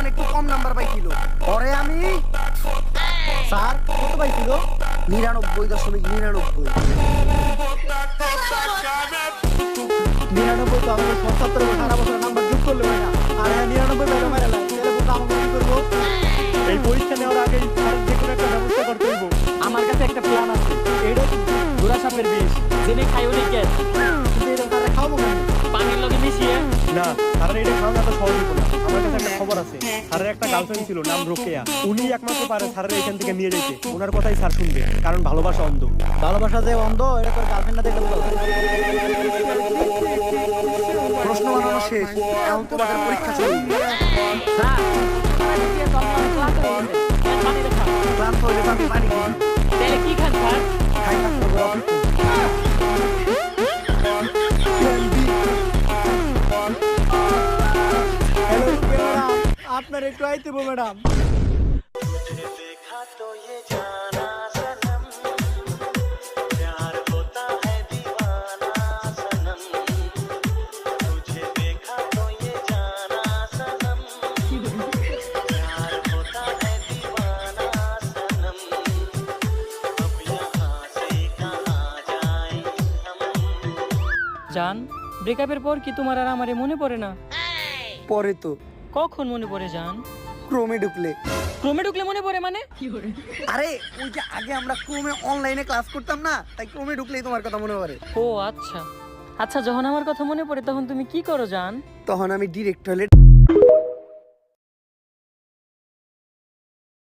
মানে একটু কম নাম্বার পাইছিল। পরে আমি স্যার কত পাইছিল? 99.99। 99 তো আমাদের 77 সারা বছর নাম্বার যোগ করলে হয় না। আর 99 বেলা মারা লাগে, তাহলে বুঝতে আমাকে কি করবো? এই পরীক্ষা নেওয়ার আগে স্যার যে কোনো একটা ব্যবস্থা করতে হইব। আমার কাছে একটা প্ল্যান আছে। এইটা ঘোড়া সাপের বিষ জেনে খাইও নি কেন? কিন্তু এটা তারা খাবো কেন? পানির লগে মিশিয়ে না স্যারের এটা খাওয়া এত সহজ হইব না। আমার কাছে একটা খবর আছে, স্যারের একটা গার্লফ্রেন্ড ছিল, নাম রোকেয়া। উনি একমাত্র পারে স্যারের এখান থেকে নিয়ে যেতে। ওনার কথাই স্যার শুনবে, কারণ ভালোবাসা অন্ধ। ভালোবাসা যে অন্ধ, এটা তোর গার্লফ্রেন্ড না দেখলে বলো। প্রশ্ন বানানো শেষ, এখন তোমাদের পরীক্ষা চলবে। স্যার পানি দিয়ে তো আমরা ক্লাস হয়ে গেছে। পানি দেখা ক্লান্ত হইলে তো আমি পানি খাই। তাহলে কি খান স্যার? খাই থাকতে হবে, অফিস করবো। হ্যালো ম্যাডাম, আপনার একটু আইতে বো ম্যাডাম। জান, ব্রেকআপের পর কি তোমার আর আমারে মনে পড়ে না? পরে তো কখন মনে পড়ে জান? ক্রোমে ঢুকলে। ক্রমে ঢুকলে মনে পড়ে মানে? আরে ওই যে আগে আমরা ক্রোমে অনলাইনে ক্লাস করতাম না, তাই ক্রোমে ঢুকলেই তোমার কথা মনে পড়ে। ও আচ্ছা আচ্ছা, যখন আমার কথা মনে পড়ে তখন তুমি কি করো জান? তখন আমি ডিরেক্ট টয়লেট